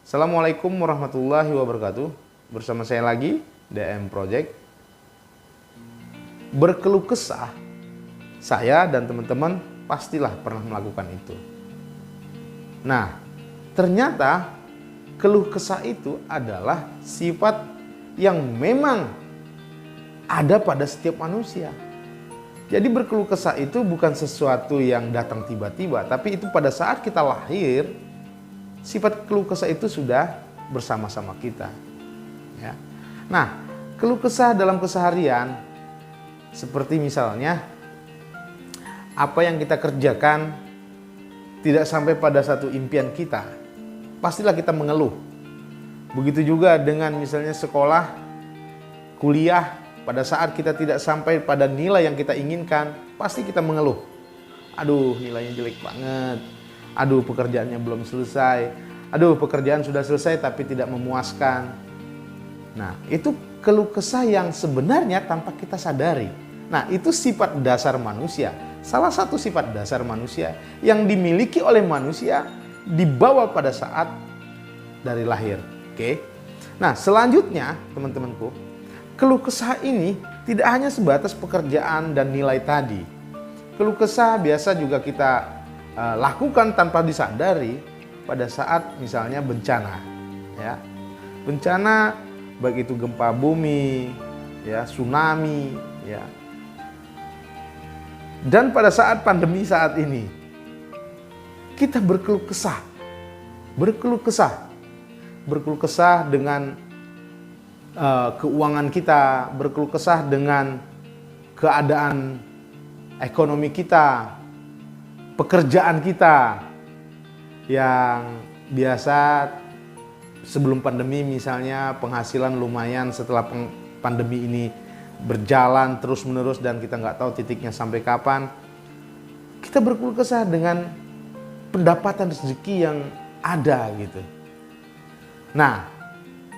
Assalamualaikum warahmatullahi wabarakatuh. Bersama saya lagi, DM Project. Berkeluh kesah, saya dan teman-teman pastilah pernah melakukan itu. Nah, ternyata keluh kesah itu adalah sifat yang memang ada pada setiap manusia. Jadi berkeluh kesah itu bukan sesuatu yang datang tiba-tiba, tapi itu pada saat kita lahir, sifat keluh kesah itu sudah bersama-sama kita. Ya. Nah, keluh kesah dalam keseharian, seperti misalnya apa yang kita kerjakan tidak sampai pada satu impian kita, pastilah kita mengeluh. Begitu juga dengan misalnya sekolah, kuliah, pada saat kita tidak sampai pada nilai yang kita inginkan, pasti kita mengeluh. Aduh, nilainya jelek banget. Aduh, pekerjaannya belum selesai. Aduh, pekerjaan sudah selesai tapi tidak memuaskan. Nah, itu keluh kesah yang sebenarnya tanpa kita sadari. Nah, itu sifat dasar manusia. Salah satu sifat dasar manusia yang dimiliki oleh manusia dibawa pada saat dari lahir. Oke. Nah, selanjutnya, teman-temanku, keluh kesah ini tidak hanya sebatas pekerjaan dan nilai tadi. Keluh kesah biasa juga kita lakukan tanpa disadari pada saat misalnya bencana, ya. Bencana baik itu gempa bumi, ya, tsunami, ya. Dan pada saat pandemi saat ini kita berkeluh kesah. Berkeluh kesah dengan keuangan kita, berkeluh kesah dengan keadaan ekonomi kita, pekerjaan kita yang biasa sebelum pandemi misalnya penghasilan lumayan, setelah pandemi ini berjalan terus-menerus dan kita nggak tahu titiknya sampai kapan. Kita berkeluh kesah dengan pendapatan rezeki yang ada gitu. Nah,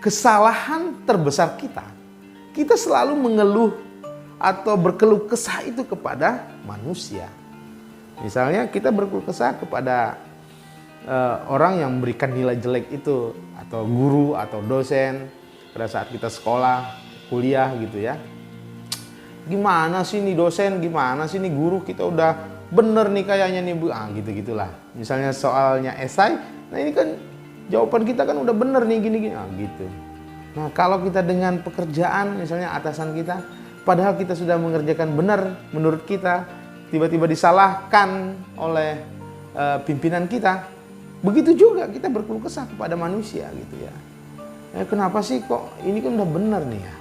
kesalahan terbesar kita selalu mengeluh atau berkeluh kesah itu kepada manusia. Misalnya kita berkeluh kesah kepada orang yang memberikan nilai jelek itu, atau guru atau dosen pada saat kita sekolah, kuliah gitu ya. Gimana sih nih dosen, gimana sih nih guru, kita udah bener nih kayaknya nih Bu. Gitu-gitulah. Misalnya soalnya esai, nah ini kan jawaban kita kan udah bener nih gini-gini. Gitu. Nah, kalau kita dengan pekerjaan misalnya atasan kita, padahal kita sudah mengerjakan benar menurut kita, tiba-tiba disalahkan oleh pimpinan kita. Begitu juga kita berkeluh kesah kepada manusia gitu ya. Kenapa sih kok ini kan udah benar nih ya.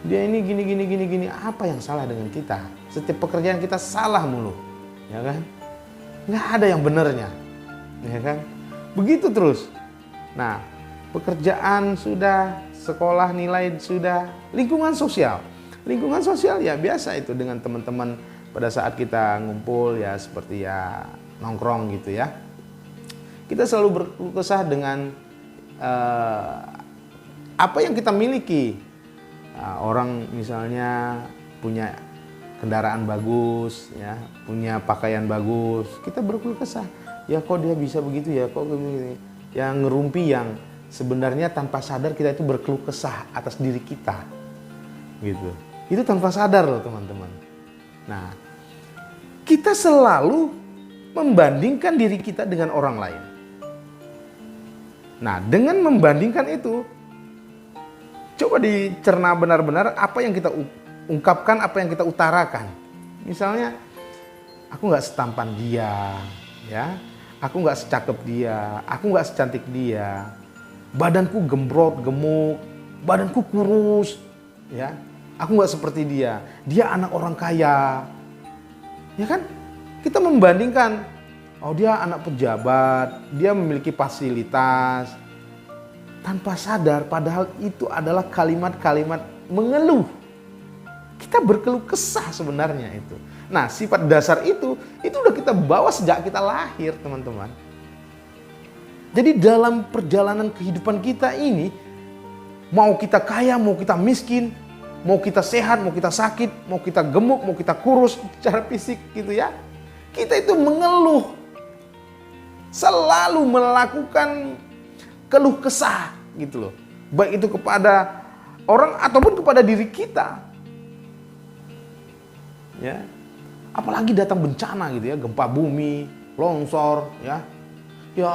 Dia ini gini, apa yang salah dengan kita? Setiap pekerjaan kita salah mulu, ya kan? Nggak ada yang benernya, ya kan? Begitu terus. Nah, pekerjaan sudah, sekolah nilai sudah, lingkungan sosial. Lingkungan sosial ya biasa itu dengan teman-teman pada saat kita ngumpul ya seperti ya nongkrong gitu ya. Kita selalu berkeluh kesah dengan apa yang kita miliki. Orang misalnya punya kendaraan bagus, ya, punya pakaian bagus, kita berkeluh kesah. Ya kok dia bisa begitu ya, kok begini. Yang ngerumpi yang sebenarnya tanpa sadar kita itu berkeluh kesah atas diri kita, gitu. Itu tanpa sadar loh teman-teman. Nah, kita selalu membandingkan diri kita dengan orang lain. Nah, dengan membandingkan itu, coba dicerna benar-benar apa yang kita ungkapkan, apa yang kita utarakan. Misalnya, aku nggak setampan dia, ya, aku nggak secakep dia, aku nggak secantik dia, badanku gembrot, gemuk, badanku kurus, ya, aku nggak seperti dia, dia anak orang kaya, ya kan? Kita membandingkan, oh dia anak pejabat, dia memiliki fasilitas, tanpa sadar padahal itu adalah kalimat-kalimat mengeluh. Kita berkeluh kesah sebenarnya itu. Nah, sifat dasar itu udah kita bawa sejak kita lahir, teman-teman. Jadi dalam perjalanan kehidupan kita ini, mau kita kaya, mau kita miskin, mau kita sehat, mau kita sakit, mau kita gemuk, mau kita kurus secara fisik gitu ya, kita itu mengeluh. Selalu melakukan keluh kesah gitu loh. Baik itu kepada orang ataupun kepada diri kita. Ya. Apalagi datang bencana gitu ya, gempa bumi, longsor ya. Ya,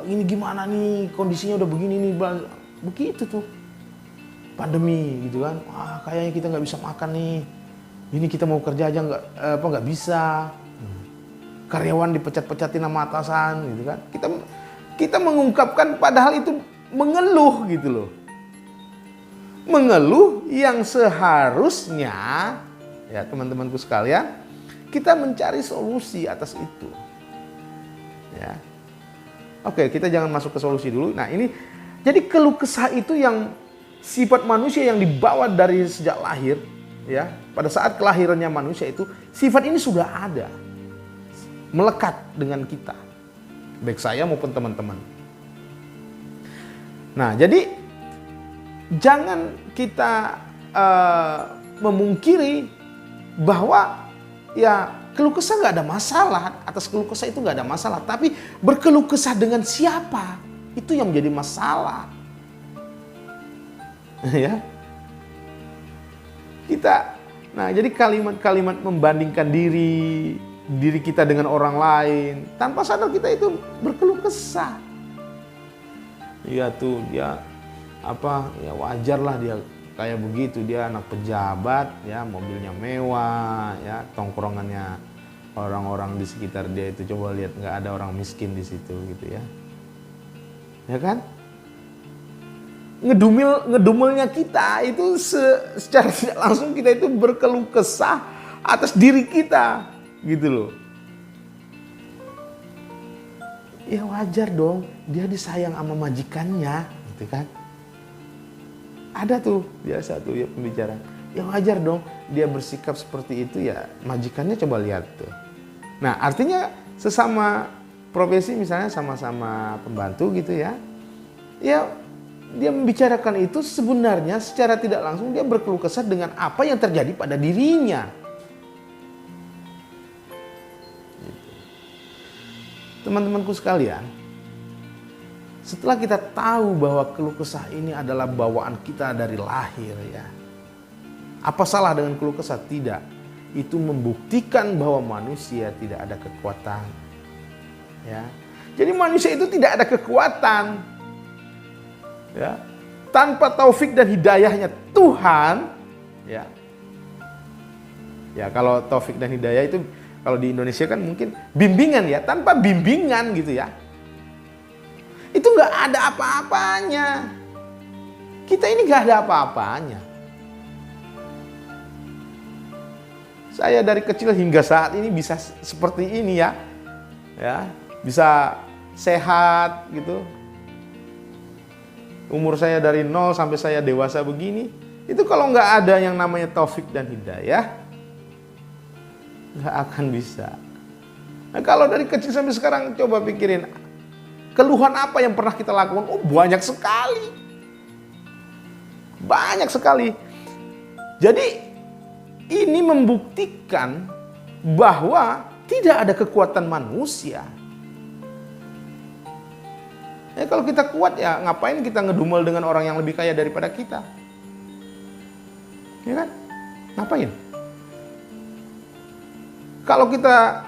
ini gimana nih, kondisinya udah begini nih, begitu tuh. Pandemi gitu kan. Wah, kayaknya kita nggak bisa makan nih. Ini kita mau kerja aja nggak bisa. Karyawan dipecat-pecatin sama atasan gitu kan. Kita mengungkapkan padahal itu mengeluh gitu loh. Mengeluh yang seharusnya ya teman-temanku sekalian, kita mencari solusi atas itu. Ya. Oke, kita jangan masuk ke solusi dulu. Nah, ini jadi keluh kesah itu yang sifat manusia yang dibawa dari sejak lahir, ya. Pada saat kelahirannya manusia itu sifat ini sudah ada. Melekat dengan kita. Baik saya maupun teman-teman. Nah, jadi jangan kita memungkiri bahwa ya keluh kesah nggak ada masalah, atas keluh kesah itu nggak ada masalah. Tapi berkeluh kesah dengan siapa? Itu yang menjadi masalah. Ya. Nah jadi kalimat-kalimat membandingkan diri kita dengan orang lain, tanpa sadar kita itu berkeluh kesah. Iya tuh dia ya wajar lah dia kayak begitu, dia anak pejabat ya, mobilnya mewah ya, tongkrongannya orang-orang di sekitar dia itu coba lihat nggak ada orang miskin di situ gitu ya. Ya kan? Ngedumelnya kita itu secara tidak langsung kita itu berkeluh kesah atas diri kita gitu loh. Ya wajar dong, dia disayang sama majikannya gitu kan. Ada tuh biasa tuh ya pembicaraan. Ya wajar dong dia bersikap seperti itu ya, majikannya coba lihat tuh. Nah, artinya sesama profesi misalnya sama-sama pembantu gitu ya. Ya dia membicarakan itu sebenarnya secara tidak langsung dia berkeluh kesah dengan apa yang terjadi pada dirinya. Teman-temanku sekalian, setelah kita tahu bahwa keluh kesah ini adalah bawaan kita dari lahir ya. Apa salah dengan keluh kesah? Tidak. Itu membuktikan bahwa manusia tidak ada kekuatan. Ya. Jadi manusia itu tidak ada kekuatan. Ya. Tanpa taufik dan hidayahnya Tuhan, ya. Ya, kalau taufik dan hidayah itu kalau di Indonesia kan mungkin bimbingan ya, tanpa bimbingan gitu ya. Itu nggak ada apa-apanya. Kita ini nggak ada apa-apanya. Saya dari kecil hingga saat ini bisa seperti ini ya. Ya, bisa sehat gitu. Umur saya dari 0 sampai saya dewasa begini, itu kalau nggak ada yang namanya taufik dan hidayah, nggak akan bisa. Nah, kalau dari kecil sampai sekarang coba pikirin, keluhan apa yang pernah kita lakukan? Oh, banyak sekali. Banyak sekali. Jadi ini membuktikan bahwa tidak ada kekuatan manusia. Ya, kalau kita kuat ya ngapain kita ngedumel dengan orang yang lebih kaya daripada kita? Ya kan? Ngapain? Kalau kita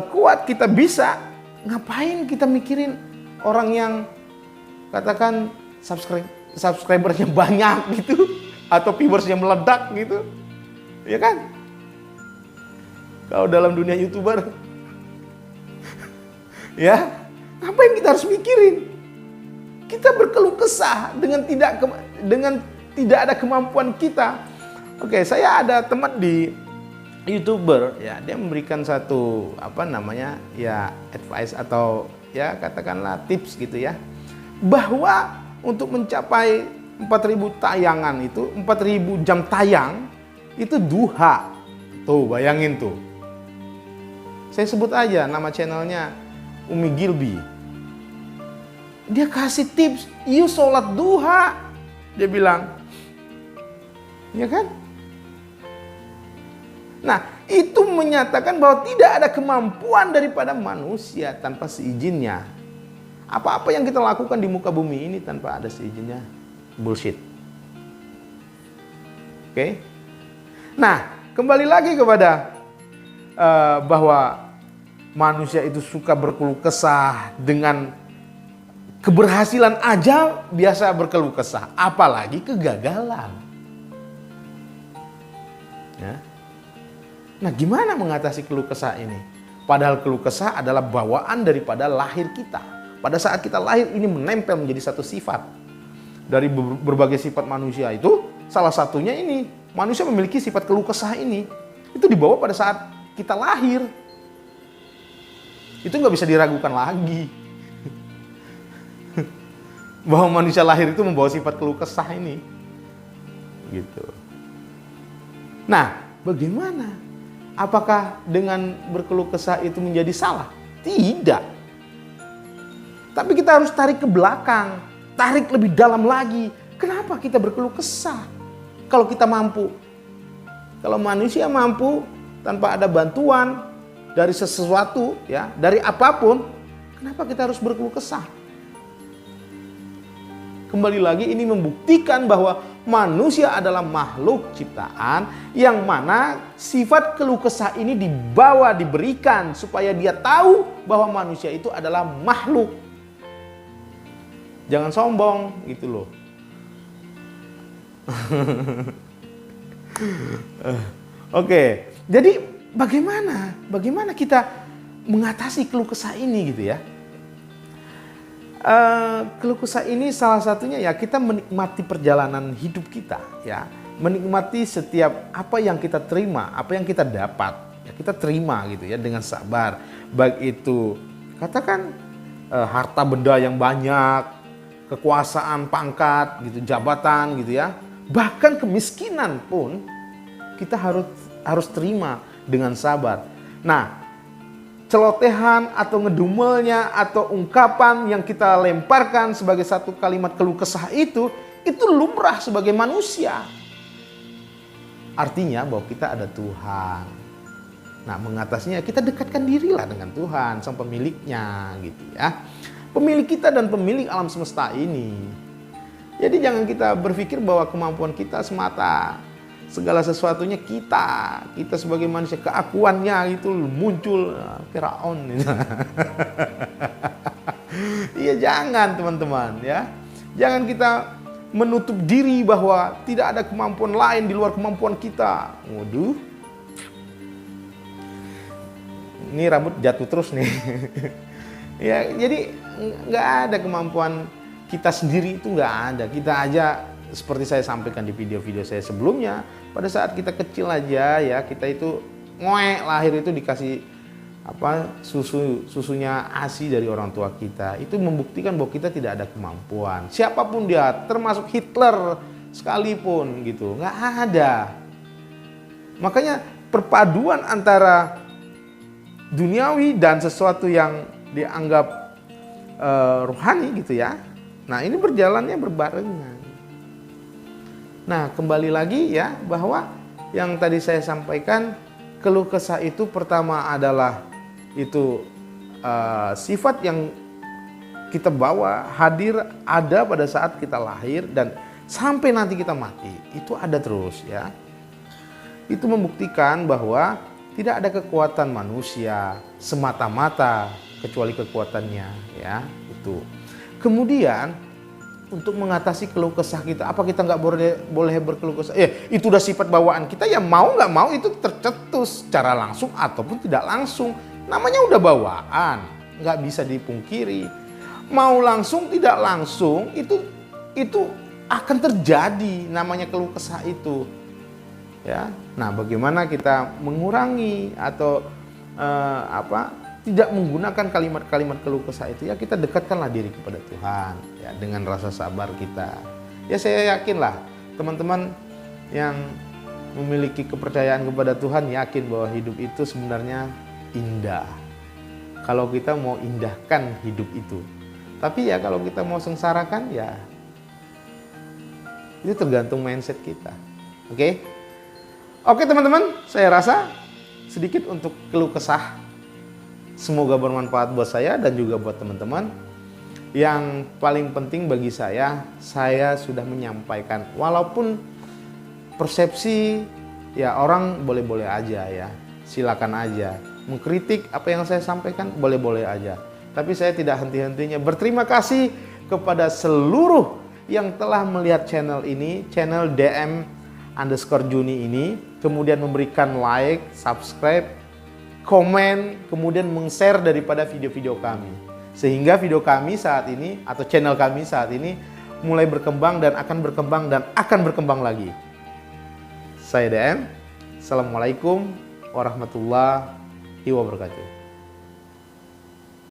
kuat, kita bisa, ngapain kita mikirin orang yang katakan subscribernya banyak gitu atau viewersnya meledak gitu? Ya kan? Kalau dalam dunia YouTuber ya, ngapain kita harus mikirin? Kita berkeluh kesah dengan tidak ada kemampuan kita. Oke, saya ada teman di YouTuber ya, dia memberikan satu ya advice atau ya katakanlah tips gitu ya, bahwa untuk mencapai 4.000 tayangan itu 4.000 jam tayang itu duha. Tuh bayangin tuh. Saya sebut aja nama channelnya Umi Gilby. Dia kasih tips, you sholat duha. Dia bilang, ya kan? Nah, itu menyatakan bahwa tidak ada kemampuan daripada manusia tanpa seizinnya. Apa-apa yang kita lakukan di muka bumi ini tanpa ada seizinnya, bullshit. Oke? Nah, kembali lagi kepada bahwa manusia itu suka berkeluh kesah. Dengan keberhasilan aja biasa berkeluh kesah, apalagi kegagalan. Ya. Nah, gimana mengatasi keluh kesah ini? Padahal keluh kesah adalah bawaan daripada lahir kita. Pada saat kita lahir ini menempel menjadi satu sifat. Dari berbagai sifat manusia itu, salah satunya ini. Manusia memiliki sifat keluh kesah ini. Itu dibawa pada saat kita lahir. Itu nggak bisa diragukan lagi. Bahwa manusia lahir itu membawa sifat keluh kesah ini. Gitu. Nah, bagaimana? Apakah dengan berkeluh kesah itu menjadi salah? Tidak. Tapi kita harus tarik ke belakang, tarik lebih dalam lagi. Kenapa kita berkeluh kesah? Kalau kita mampu. Kalau manusia mampu tanpa ada bantuan dari sesuatu, ya, dari apapun, kenapa kita harus berkeluh kesah? Kembali lagi ini membuktikan bahwa manusia adalah makhluk ciptaan yang mana sifat keluh kesah ini diberikan supaya dia tahu bahwa manusia itu adalah makhluk. Jangan sombong gitu loh. Oke, jadi bagaimana kita mengatasi keluh kesah ini gitu ya? Keluh kesah ini salah satunya ya kita menikmati perjalanan hidup kita ya, menikmati setiap apa yang kita terima, apa yang kita dapat, ya kita terima gitu ya dengan sabar. Baik itu katakan harta benda yang banyak, kekuasaan, pangkat, gitu, jabatan, gitu ya. Bahkan kemiskinan pun kita harus terima dengan sabar. Nah, celotehan atau ngedumelnya atau ungkapan yang kita lemparkan sebagai satu kalimat keluh kesah itu lumrah sebagai manusia. Artinya bahwa kita ada Tuhan. Nah, mengatasinya kita dekatkan dirilah dengan Tuhan, sang pemiliknya, gitu ya. Pemilik kita dan pemilik alam semesta ini. Jadi jangan kita berpikir bahwa kemampuan kita semata. Segala sesuatunya kita sebagai manusia, keakuannya itu muncul Firaun. Iya, jangan teman-teman ya. Jangan kita menutup diri bahwa tidak ada kemampuan lain di luar kemampuan kita. Waduh. Ini rambut jatuh terus nih. Ya, jadi nggak ada kemampuan kita sendiri, itu nggak ada. Kita aja seperti saya sampaikan di video-video saya sebelumnya, pada saat kita kecil aja ya, kita itu lahir itu dikasih susunya ASI dari orang tua kita. Itu membuktikan bahwa kita tidak ada kemampuan. Siapapun dia, termasuk Hitler sekalipun gitu, nggak ada. Makanya perpaduan antara duniawi dan sesuatu yang dianggap rohani gitu ya. Nah, ini berjalannya berbarengan. Nah, kembali lagi ya, bahwa yang tadi saya sampaikan, keluh kesah itu pertama adalah itu sifat yang kita bawa, hadir, ada pada saat kita lahir dan sampai nanti kita mati. Itu ada terus ya. Itu membuktikan bahwa tidak ada kekuatan manusia semata-mata kecuali kekuatannya ya, itu. Kemudian untuk mengatasi keluh kesah kita, apa kita nggak boleh berkeluh kesah? Itu udah sifat bawaan kita, ya mau nggak mau itu tercetus secara langsung ataupun tidak langsung. Namanya udah bawaan, nggak bisa dipungkiri. Mau langsung tidak langsung itu akan terjadi, namanya keluh kesah itu. Ya, nah bagaimana kita mengurangi atau tidak menggunakan kalimat-kalimat keluh kesah itu, ya kita dekatkanlah diri kepada Tuhan ya, dengan rasa sabar kita. Ya saya yakinlah teman-teman yang memiliki kepercayaan kepada Tuhan yakin bahwa hidup itu sebenarnya indah. Kalau kita mau indahkan hidup itu. Tapi ya kalau kita mau sengsarakan ya itu tergantung mindset kita. Oke? Oke teman-teman, saya rasa sedikit untuk keluh kesah. Semoga bermanfaat buat saya dan juga buat teman-teman. Yang paling penting bagi saya sudah menyampaikan. Walaupun persepsi ya orang boleh-boleh aja ya, silakan aja. Mengkritik apa yang saya sampaikan boleh-boleh aja. Tapi saya tidak henti-hentinya berterima kasih kepada seluruh yang telah melihat channel ini, channel DM_Juni ini, kemudian memberikan like, subscribe, komen, kemudian meng-share daripada video-video kami. Sehingga video kami saat ini atau channel kami saat ini mulai berkembang dan akan berkembang lagi. Saya DM. Assalamualaikum warahmatullahi wabarakatuh.